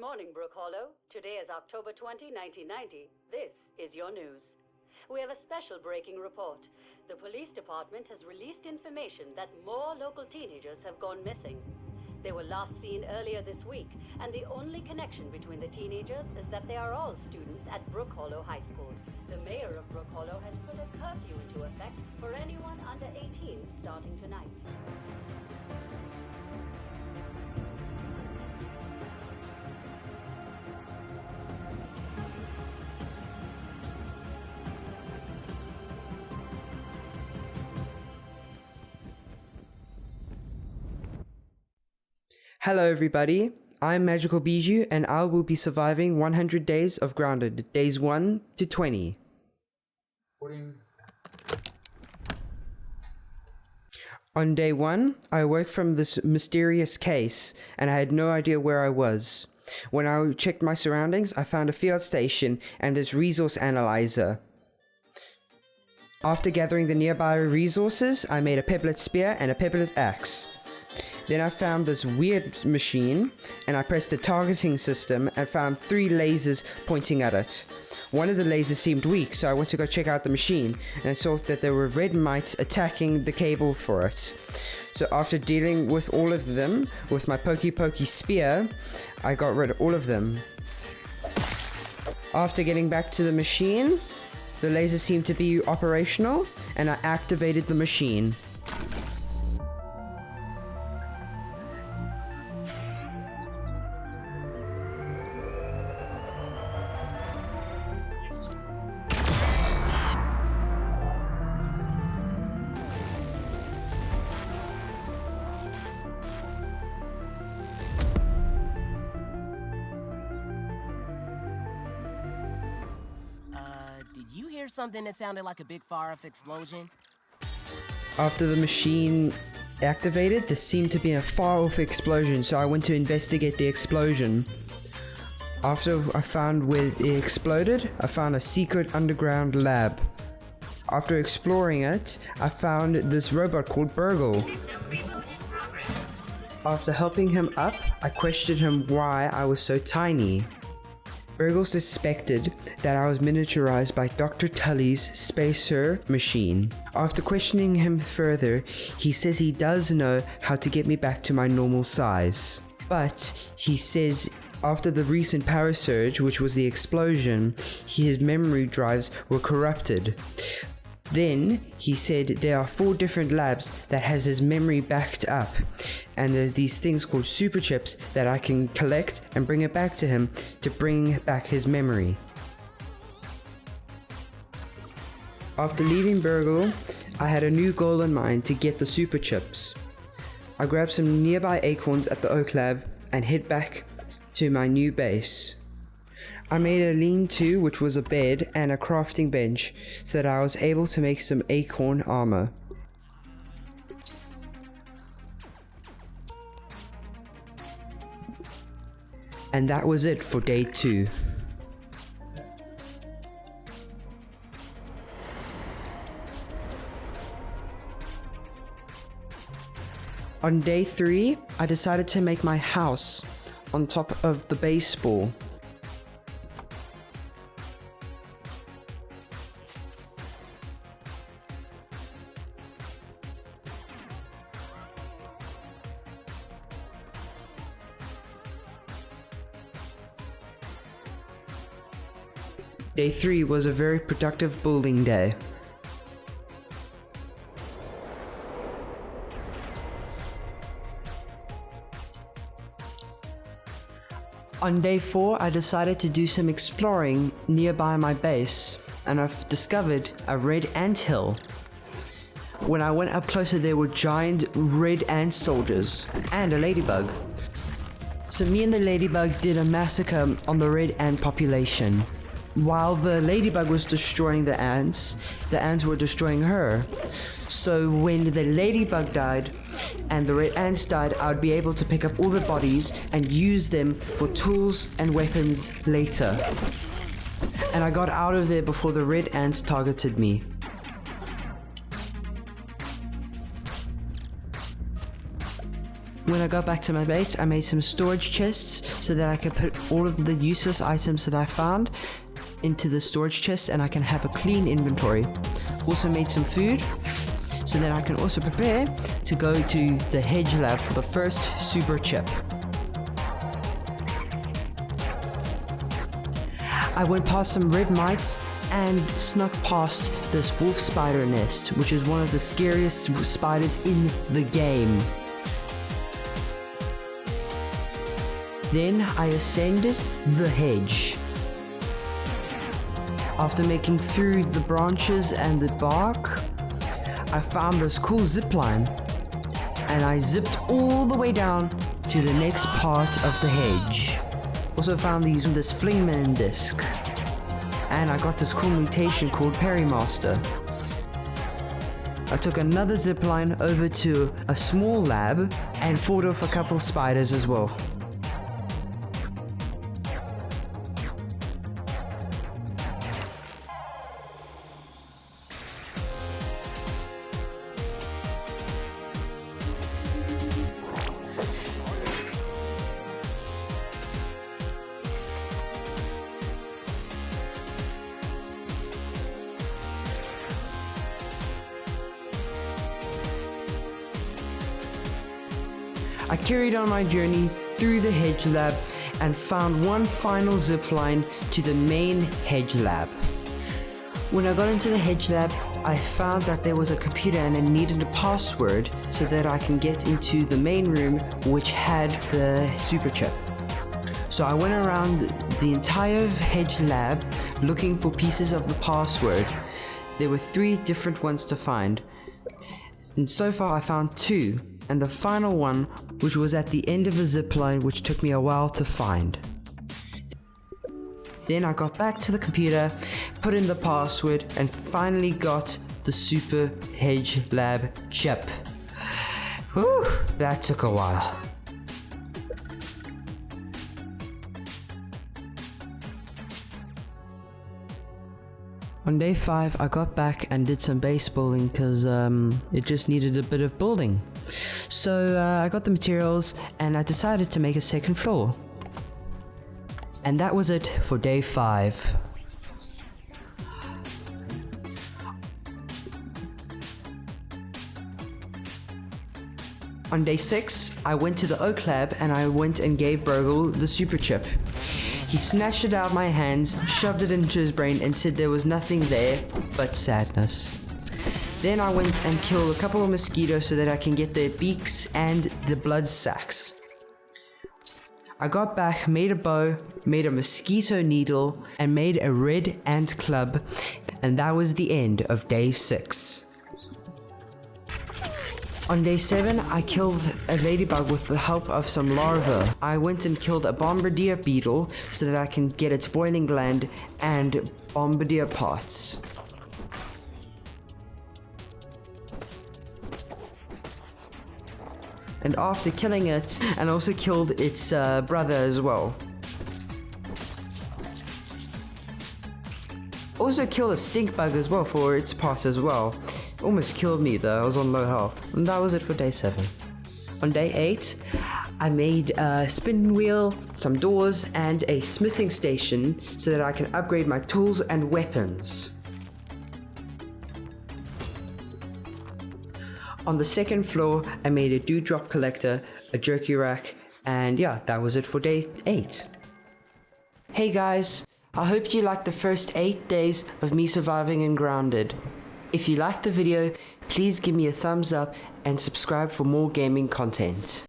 morning, Brook Hollow. Today is October 20, 1990. This is your news. We have a special breaking report. The police department has released information that more local teenagers have gone missing. They were last seen earlier this week, and the only connection between the teenagers is that they are all students at Brook Hollow High School. The mayor of Brook Hollow has put a curfew into effect for anyone under 18 starting tonight. Hello everybody, I'm Magical Bijou and I will be surviving 100 days of Grounded, days 1 to 20. On day 1, I awoke from this mysterious case and I had no idea where I was. When I checked my surroundings, I found a field station and this resource analyzer. After gathering the nearby resources, I made a pebblet spear and a pebblet axe. Then I found this weird machine, and I pressed the targeting system and found 3 lasers pointing at it. One of the lasers seemed weak, so I went to go check out the machine, and I saw that there were red mites attacking the cable for it. So after dealing with all of them, with my pokey spear, I got rid of all of them. After getting back to the machine, the laser seemed to be operational, and I activated the machine. Did you hear something that sounded like a big far-off explosion? After the machine activated, there seemed to be a far-off explosion, so I went to investigate the explosion. After I found where it exploded, I found a secret underground lab. After exploring it, I found this robot called Burgle. After helping him up, I questioned him why I was so tiny. Burgle suspected that I was miniaturized by Dr. Tully's spacer machine. After questioning him further, he says he does know how to get me back to my normal size. But he says after the recent power surge, which was the explosion, his memory drives were corrupted. Then he said there are 4 different labs that has his memory backed up, and there are these things called super chips that I can collect and bring it back to him to bring back his memory. After leaving Burgle, I had a new goal in mind to get the super chips. I grabbed some nearby acorns at the Oak Lab and head back to my new base. I made a lean-to, which was a bed and a crafting bench, so that I was able to make some acorn armor. And that was it for day 2. On day 3, I decided to make my house on top of the baseball. Day 3 was a very productive building day. On day 4, I decided to do some exploring nearby my base, and I've discovered a red ant hill. When I went up closer, there were giant red ant soldiers and a ladybug. So me and the ladybug did a massacre on the red ant population. While the ladybug was destroying the ants were destroying her. So when the ladybug died and the red ants died, I would be able to pick up all the bodies and use them for tools and weapons later. And I got out of there before the red ants targeted me. When I got back to my base, I made some storage chests so that I could put all of the useless items that I found into the storage chest and I can have a clean inventory. Also made some food so that I can also prepare to go to the hedge lab for the first super chip. I went past some red mites and snuck past this wolf spider nest, which is one of the scariest spiders in the game. Then I ascended the hedge. After making through the branches and the bark, I found this cool zipline and I zipped all the way down to the next part of the hedge. Also found this Flingman disc, and I got this cool mutation called Perrymaster. I took another zipline over to a small lab and fought off a couple spiders as well. I carried on my journey through the hedge lab and found one final zipline to the main hedge lab. When I got into the hedge lab, I found that there was a computer and it needed a password so that I can get into the main room which had the super chip. So I went around the entire hedge lab looking for pieces of the password. There were 3 different ones to find. And so far I found 2. And the final one, which was at the end of a zipline, which took me a while to find. Then I got back to the computer, put in the password, and finally got the Super Hedge Lab chip. Whew, that took a while. On day 5, I got back and did some base building because it just needed a bit of building. So I got the materials and I decided to make a second floor. And that was it for day 5. On day 6, I went to the Oak Lab and I went and gave Burgle the super chip. He snatched it out of my hands, shoved it into his brain and said there was nothing there but sadness. Then I went and killed a couple of mosquitoes so that I can get their beaks and the blood sacs. I got back, made a bow, made a mosquito needle, and made a red ant club, and that was the end of day 6. On day 7, I killed a ladybug with the help of some larvae. I went and killed a bombardier beetle so that I can get its boiling gland and bombardier parts. And after killing it, and also killed its brother as well. Also killed a stink bug as well for its parts as well. Almost killed me though, I was on low health. And that was it for day 7. On day 8, I made a spinning wheel, some doors, and a smithing station so that I can upgrade my tools and weapons. On the second floor, I made a dewdrop collector, a jerky rack, and yeah, that was it for day 8. Hey guys, I hope you liked the first 8 days of me surviving in Grounded. If you liked the video, please give me a thumbs up and subscribe for more gaming content.